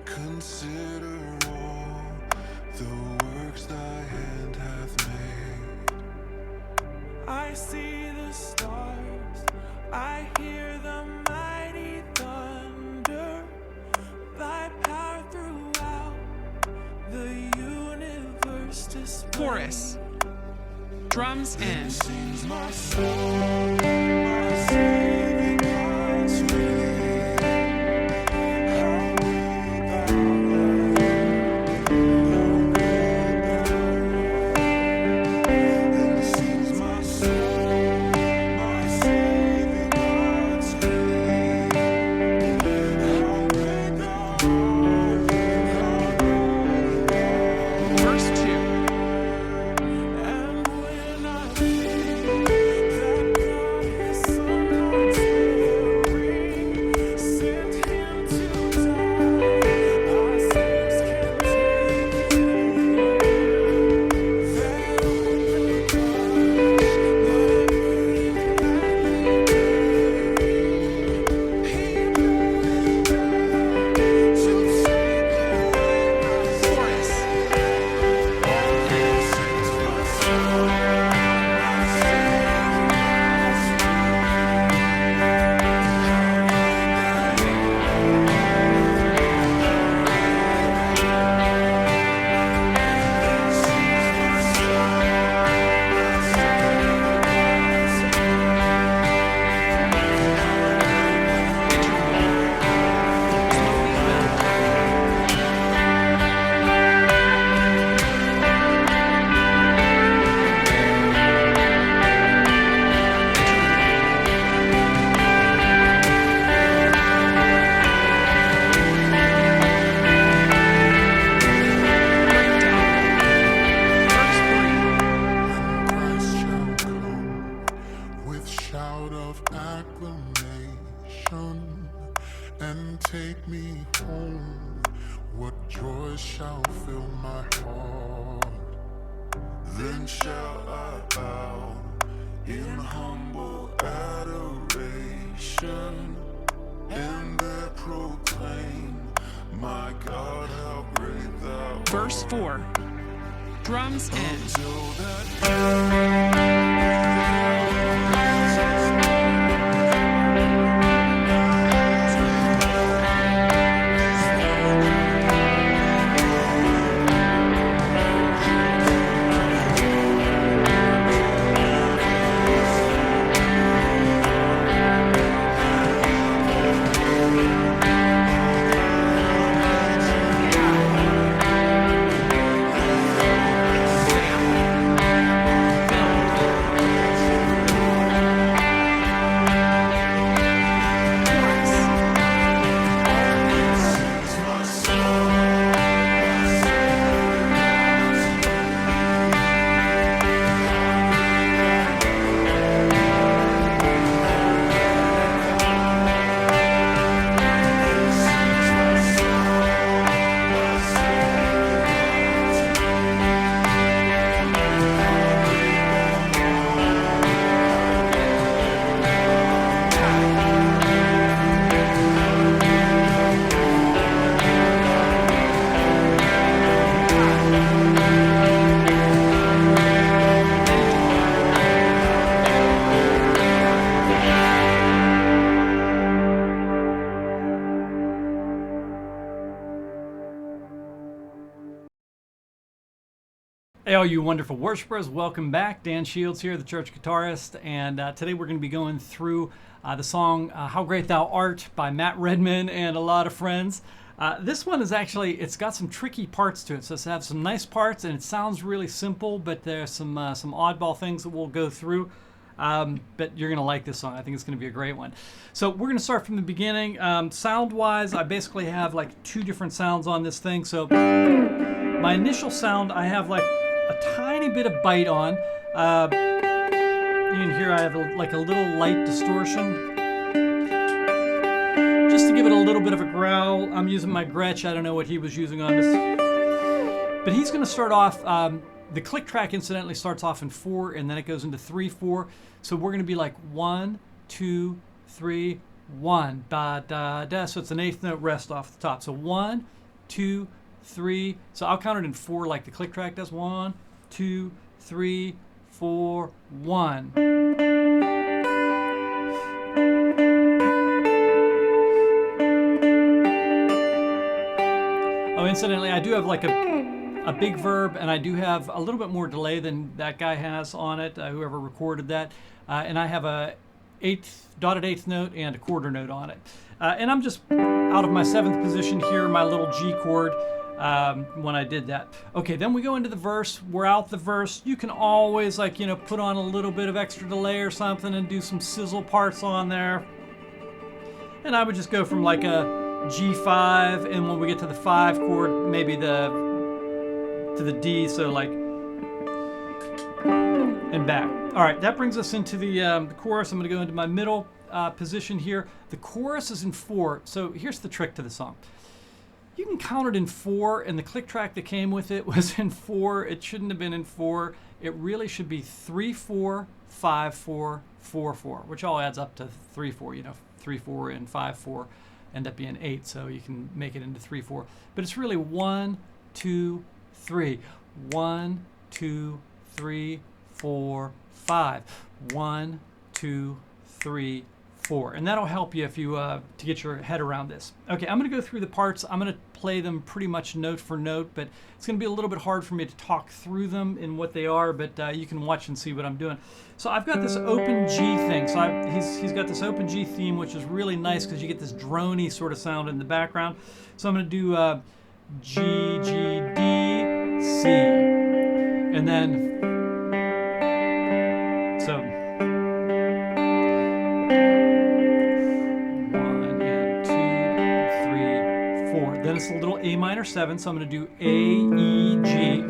Consider all the works thy hand hath made. I see the stars, I hear the mighty thunder, thy power throughout the universe displayed. Chorus. Drums in. Sings my soul, my saving God's name. How great thou art, how great thou art. And sings my soul, my saving God's name. How great thou art, how great thou art. Verse 2. And when I think that God His Son on Mary sent Him to die, our sins can take it. That opened the grave gladly gave. He bled to take away my Chorus. Christ shall come with shout of acclamation and take me home. What joy shall fill my heart? Then shall I bow in humble adoration and there proclaim, my God, how great thou art. Verse 4. Drums in. Until that Hey, all you wonderful worshipers, welcome back. Dan Shields here, the church guitarist, and today we're going to be going through the song How Great Thou Art by Matt Redman and a lot of friends. This one is actually, it's got some tricky parts to it, so it has some nice parts and it sounds really simple, but there's some oddball things that we'll go through. But you're going to like this song. I think it's going to be a great one. So we're going to start from the beginning. Sound-wise, I basically have like two different sounds on this thing. So my initial sound, I have like a tiny bit of bite on. You can hear I have like a little light distortion. Just to give it a little bit of a growl. I'm using my Gretsch. I don't know what he was using on this. But he's going to start off, the click track incidentally starts off in 4 and then it goes into 3/4. So we're going to be like 1, 2, 3, 1, da da da. So it's an eighth note rest off the top. So 1, 2, 3. So I'll count it in 4 like the click track does. 1, 2, 3, 4, 1. Oh, incidentally, I do have like a big verb, and I do have a little bit more delay than that guy has on it, whoever recorded that. And I have a dotted eighth note and a quarter note on it. And I'm just out of my 7th position here, my little G chord, when I did that. Okay, then we go into the verse. We're out the verse. You can always, like, you know, put on a little bit of extra delay or something and do some sizzle parts on there. And I would just go from like a G5, and when we get to the 5 chord, maybe to the D, so like, and back. All right, that brings us into the chorus. I'm going to go into my middle position here. The chorus is in 4, so here's the trick to the song. You can count it in 4, and the click track that came with it was in 4. It shouldn't have been in 4. It really should be 3/4, 5/4, 4/4, which all adds up to 3/4. You know, 3/4 and 5/4 end up being 8, so you can make it into 3/4. But it's really 1, 2, 3. 1, 2, 3, 4, 5. 1, 2, 3, 4. And that'll help you if you to get your head around this. Okay, I'm going to go through the parts. I'm going to play them pretty much note for note, but it's going to be a little bit hard for me to talk through them in what they are, but you can watch and see what I'm doing. So I've got this open G thing. So he's got this open G theme, which is really nice because you get this drony sort of sound in the background. So I'm going to do G, G, D, C. And then, so 1 and 2, 3, 4. Then it's a little A minor 7, so I'm going to do A, E, G.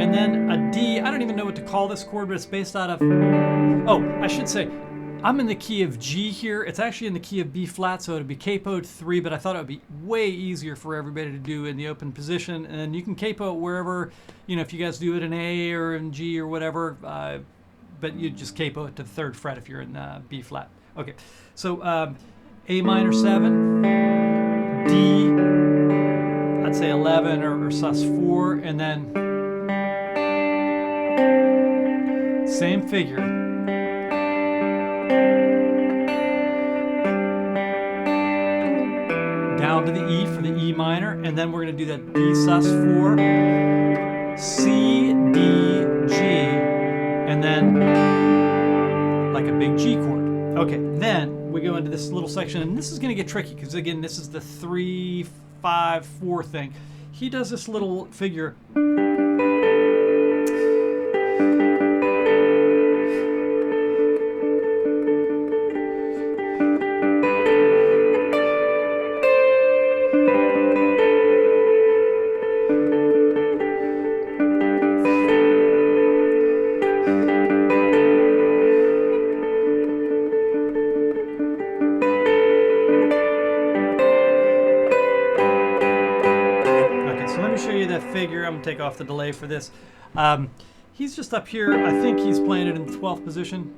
And then a D. I don't even know what to call this chord, but it's based out of, oh, I should say, I'm in the key of G here. It's actually in the key of B flat, so it'd be capoed 3, but I thought it would be way easier for everybody to do in the open position. And you can capo it wherever, you know, if you guys do it in A or in G or whatever, but you just capo it to the 3rd fret if you're in B flat. Okay, so A minor 7, D, I'd say 11 or sus 4, and then same figure. Down to the E for the E minor, and then we're going to do that D sus 4, C, D, G, and then like a big G chord. Okay, then we go into this little section, and this is going to get tricky because, again, this is the 3, 5, 4 thing. He does this little figure. Figure. I'm gonna take off the delay for this. He's just up here. I think he's playing it in the 12th position.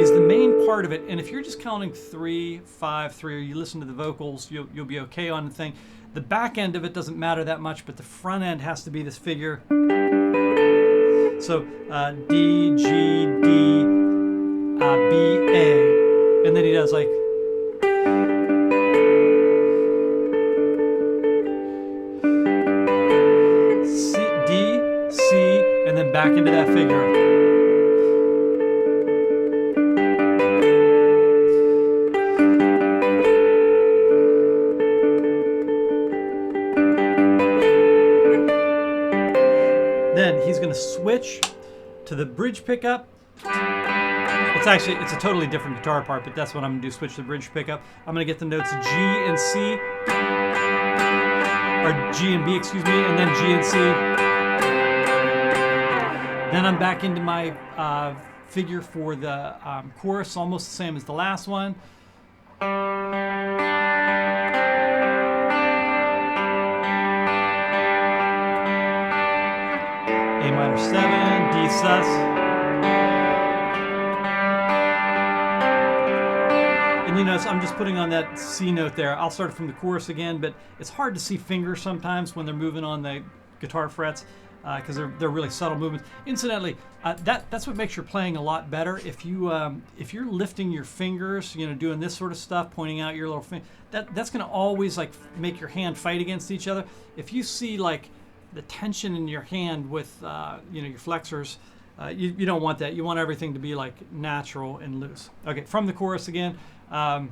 Is the main part of it, and if you're just counting 3, 5, 3, or you listen to the vocals, you'll be okay on the thing. The back end of it doesn't matter that much, but the front end has to be this figure. So D, G, D, B, A, and then he does like. And then back into that figure. Then he's going to switch to the bridge pickup. It's a totally different guitar part, but that's what I'm going to do, switch to the bridge pickup. I'm going to get the notes G and C, or G and B, excuse me, and then G and C. Then I'm back into my figure for the chorus, almost the same as the last one. A minor 7, D sus. And only notice I'm just putting on that C note there. I'll start from the chorus again, but it's hard to see fingers sometimes when they're moving on the guitar frets because they're really subtle movements. Incidentally, that's what makes your playing a lot better. If you're lifting your fingers, doing this sort of stuff, pointing out your little finger, that's going to always like make your hand fight against each other. If you see like the tension in your hand with your flexors, you don't want that. You want everything to be like natural and loose. Okay, from the chorus again. A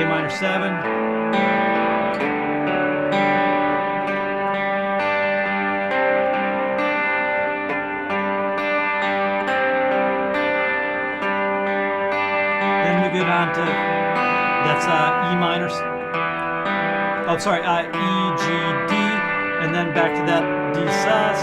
minor 7. Then we go down to, that's E minor. Oh, sorry, E, G, D, and then back to that D sus.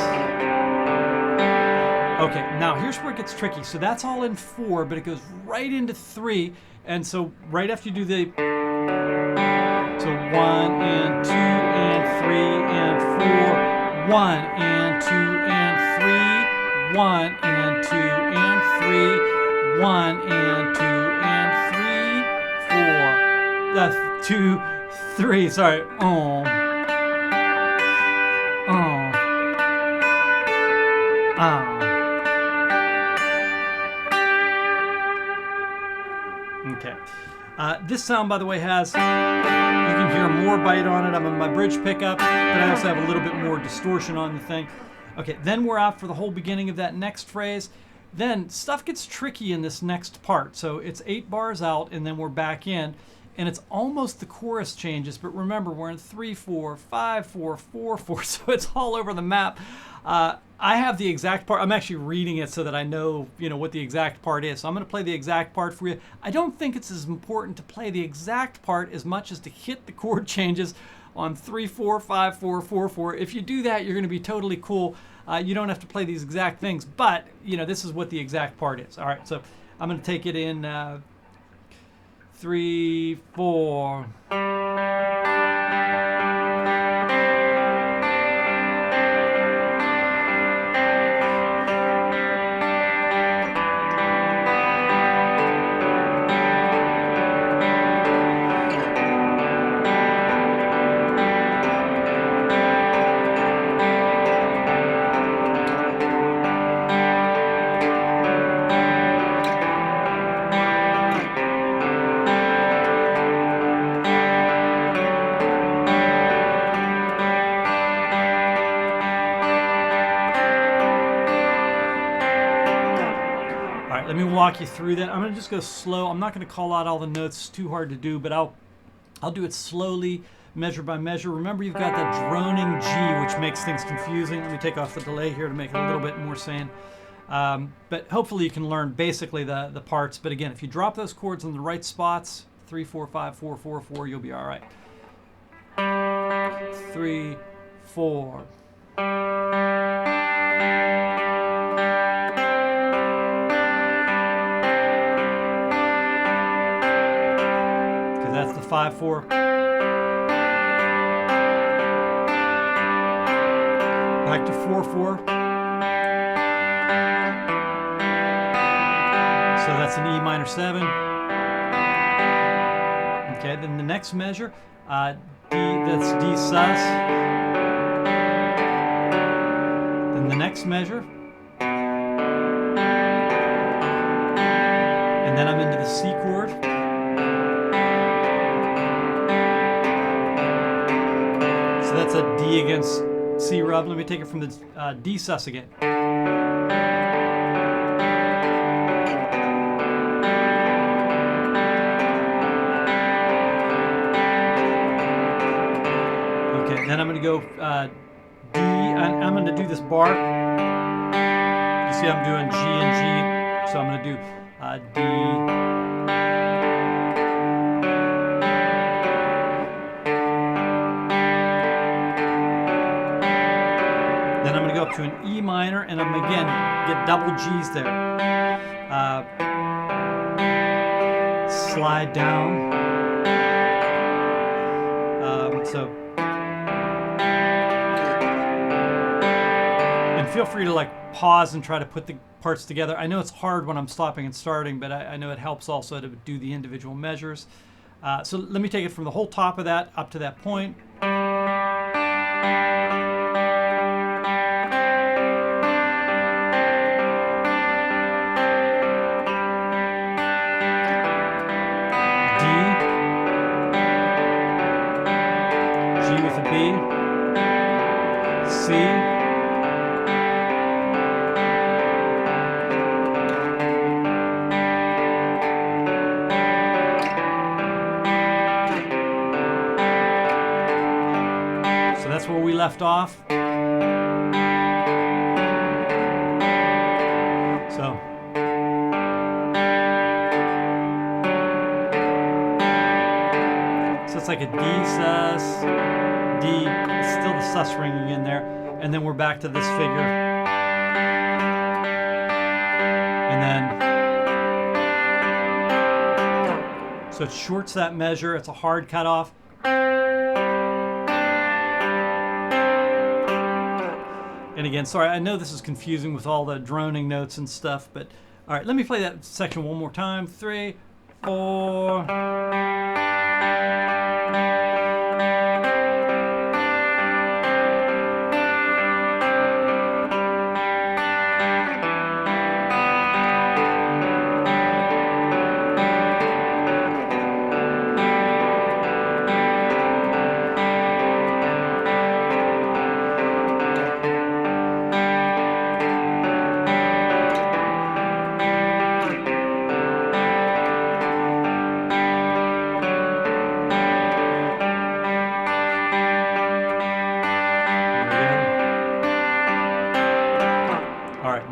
Okay, now here's where it gets tricky. So that's all in 4, but it goes right into 3. And so right after you do the, so 1 and 2 and 3 and 4, 1 and 2 and 3, 1 and 2 and 3, 1 and 2 and 3, 4, that's 2, 3, sorry, Okay. This sound, by the way, has, you can hear more bite on it. I'm on my bridge pickup, but I also have a little bit more distortion on the thing. Okay, then we're out for the whole beginning of that next phrase. Then stuff gets tricky in this next part. So it's 8 bars out, and then we're back in, and it's almost the chorus changes. But remember, we're in 3/4, 5/4, 4/4, so it's all over the map. I have the exact part. I'm actually reading it so that I know, what the exact part is. So I'm going to play the exact part for you. I don't think it's as important to play the exact part as much as to hit the chord changes on 3/4, 5/4, 4/4. If you do that, you're going to be totally cool. You don't have to play these exact things, but this is what the exact part is. All right, so I'm going to take it in 3, 4. Let me walk you through that. I'm going to just go slow. I'm not going to call out all the notes. It's too hard to do, but I'll do it slowly, measure by measure. Remember, you've got that droning G, which makes things confusing. Let me take off the delay here to make it a little bit more sane. But hopefully you can learn basically the parts. But again, if you drop those chords in the right spots, 3, 4, 5, 4, 4, 4, you'll be all right. 3, 4. That's the 5/4. Back to 4/4. So that's an E minor 7. Okay, then the next measure, that's D sus. Then the next measure. And then I'm into the C chord. So that's a D against C rub. Let me take it from the D sus again. Okay, then I'm going to go D. I'm going to do this bar. You see I'm doing G and G. So I'm going to do D. Then I'm going to go up to an E minor, and I'm again get double G's there. Slide down. So, and feel free to like pause and try to put the parts together. I know it's hard when I'm stopping and starting, but I know it helps also to do the individual measures. So let me take it from the whole top of that up to that point. G with a B, C, so that's where we left off. So it's like a D sus, D, it's still the sus ringing in there, and then we're back to this figure. And then, so it shorts that measure, it's a hard cutoff. And again, sorry, I know this is confusing with all the droning notes and stuff, but all right, let me play that section one more time. 3, 4.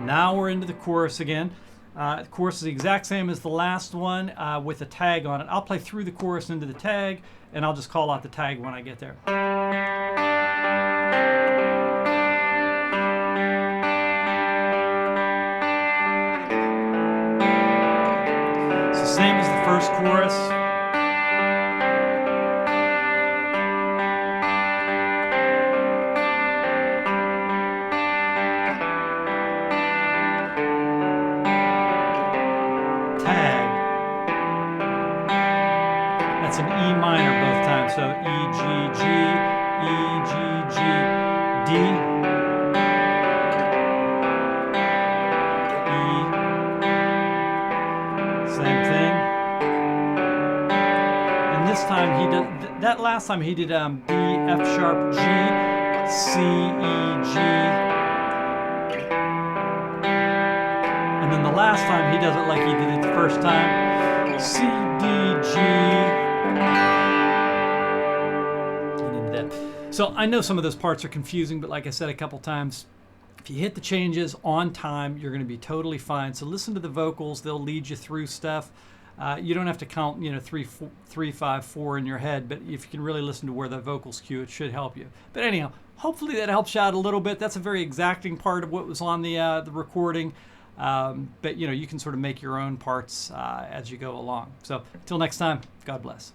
Now we're into the chorus again. The chorus is the exact same as the last one with a tag on it. I'll play through the chorus into the tag, and I'll just call out the tag when I get there. So same as the first chorus. That's an E minor both times, so E, G, G, E, G, G, D, E, same thing. And this time he did, that last time he did D, F sharp, G, C, E, G, and then the last time he does it like he did it the first time, C, D, G. So I know some of those parts are confusing, but like I said a couple times, if you hit the changes on time, you're going to be totally fine. So listen to the vocals; they'll lead you through stuff. You don't have to count, 3, 5, 4 in your head, but if you can really listen to where the vocals cue, it should help you. But anyhow, hopefully that helps you out a little bit. That's a very exacting part of what was on the recording. But you can sort of make your own parts as you go along. So until next time, God bless.